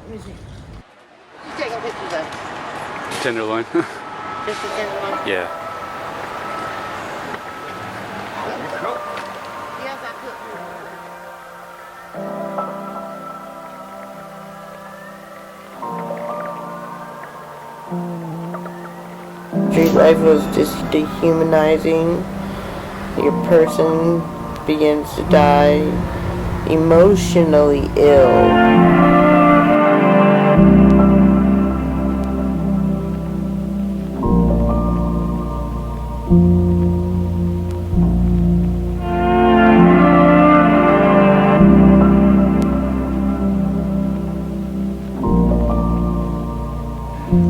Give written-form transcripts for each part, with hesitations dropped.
Let me see. You taking pictures of? Tenderloin. Just the tenderloin? Yeah. Yes, I could. Street life was just dehumanizing. Your person begins to die emotionally ill.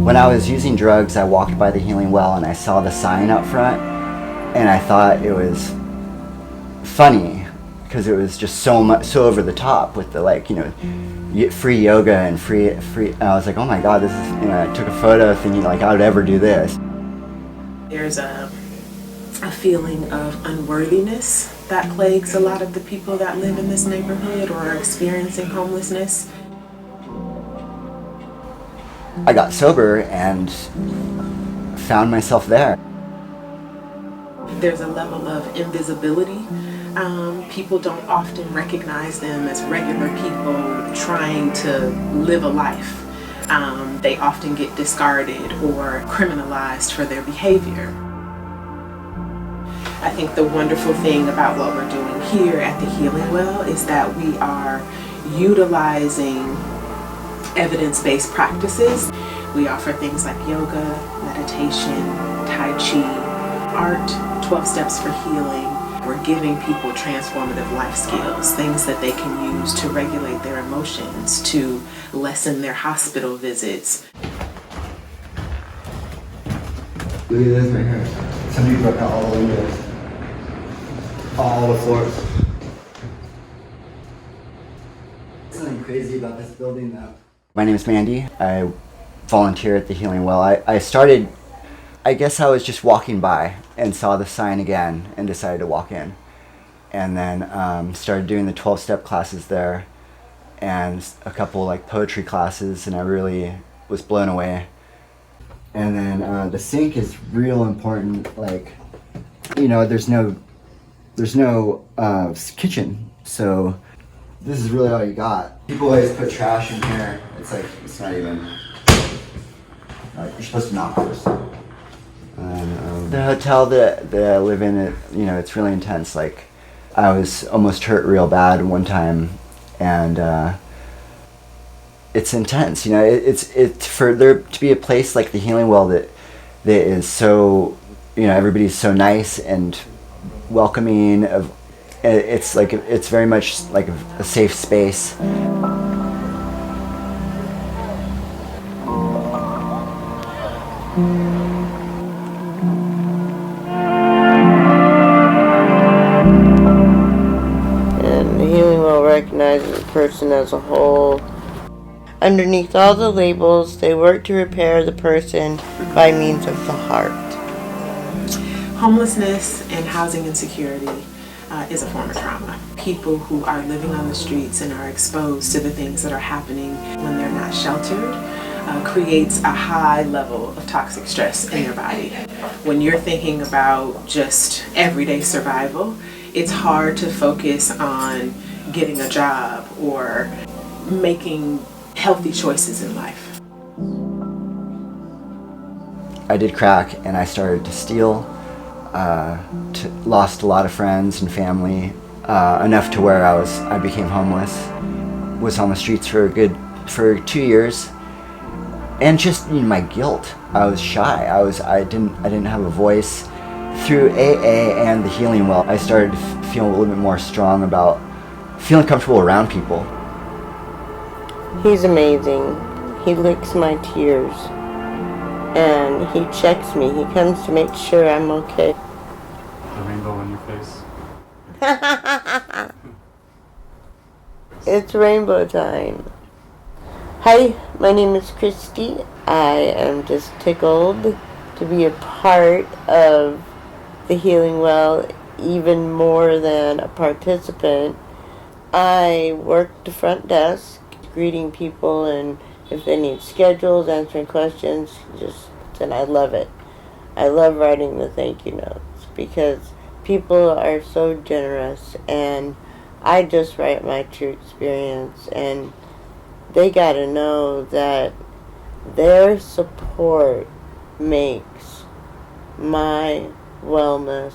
When I was using drugs, I walked by the healing well and I saw the sign up front, and I thought it was funny because it was just so over the top with the, like, you know, free yoga and free. And I was like, oh my God, this is, you know, I took a photo thinking like I would ever do this. There's a feeling of unworthiness that plagues a lot of the people that live in this neighborhood or are experiencing homelessness. I got sober and found myself there. There's a level of invisibility. People don't often recognize them as regular people trying to live a life. They often get discarded or criminalized for their behavior. I think the wonderful thing about what we're doing here at the Healing Well is that we are utilizing evidence-based practices. We offer things like yoga, meditation, tai chi, art, 12 steps for healing. We're giving people transformative life skills, things that they can use to regulate their emotions, to lessen their hospital visits. Look at this right here. Somebody broke out all the windows. All the floors. Something crazy about this building though. My name is Mandy. I volunteer at the Healing Well. I started, I guess I was just walking by and saw the sign again and decided to walk in. And then started doing the 12-step classes there and a couple like poetry classes, and I really was blown away. And then the sink is real important. Like, you know, there's no kitchen, so this is really all you got. People always put trash in here. It's like, it's not even, you're supposed to knock first. And the hotel that I live in, you know, it's really intense. Like, I was almost hurt real bad one time, and it's intense. You know, it's for there to be a place like the Healing Well that is so, you know, everybody's so nice and welcoming. It's like, it's very much like a safe space. And the Healing Well recognizes a person as a whole. Underneath all the labels, they work to repair the person by means of the heart. Homelessness and housing insecurity is a form of trauma. People who are living on the streets and are exposed to the things that are happening when they're not sheltered creates a high level of toxic stress in your body. When you're thinking about just everyday survival, it's hard to focus on getting a job or making healthy choices in life. I did crack and I started to steal. Lost a lot of friends and family, enough to where I became homeless. Was on the streets for 2 years, and just, you know, my guilt. I was shy. I didn't have a voice. Through AA and the Healing Well, I started to feel a little bit more strong about feeling comfortable around people. He's amazing. He licks my tears. And he checks me. He comes to make sure I'm okay. The rainbow on your face. It's rainbow time. Hi, my name is Kristi. I am just tickled to be a part of the Healing Well, even more than a participant. I work the front desk. greeting people, and if they need schedules, answering questions, and I love it. I love writing the thank you notes because people are so generous, and I just write my true experience, and they gotta know that their support makes my wellness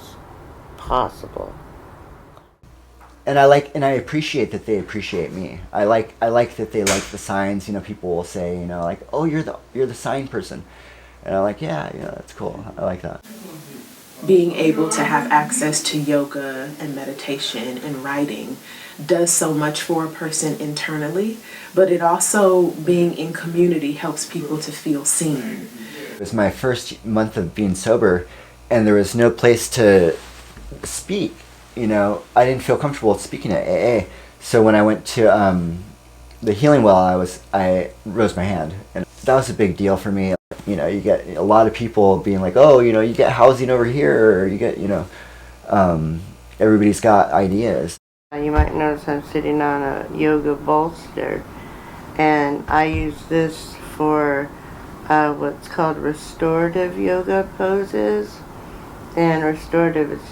possible. And I appreciate that they appreciate me. I like that they like the signs. You know, people will say, you know, like, oh, you're the sign person, and I'm like, yeah, that's cool. I like that. Being able to have access to yoga and meditation and writing does so much for a person internally, but it also, being in community, helps people to feel seen. It was my first month of being sober, and there was no place to speak. You know, I didn't feel comfortable speaking at AA. So when I went to the Healing Well, I rose my hand, and that was a big deal for me. You know, you get a lot of people being like, oh, you know, you get housing over here, or you get, everybody's got ideas. You might notice I'm sitting on a yoga bolster, and I use this for what's called restorative yoga poses. And restorative is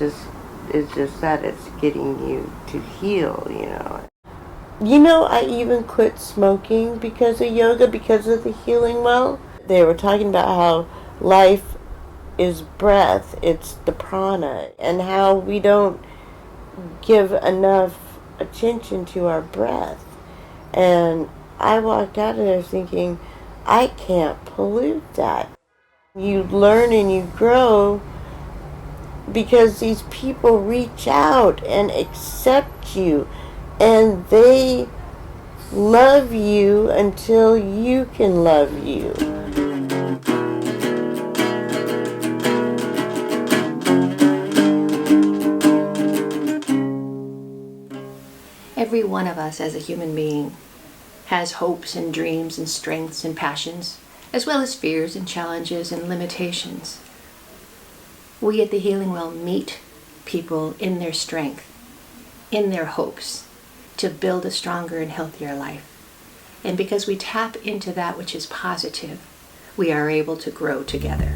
just that, it's getting you to heal, I even quit smoking because of yoga, because of the Healing Well. They were talking about how life is breath, it's the prana, and how we don't give enough attention to our breath. And I walked out of there thinking, I can't pollute that. You learn and you grow because these people reach out and accept you, and they love you until you can love you. Every one of us as a human being has hopes and dreams and strengths and passions, as well as fears and challenges and limitations. We at the Healing Well meet people in their strength, in their hopes, to build a stronger and healthier life. And because we tap into that which is positive, we are able to grow together.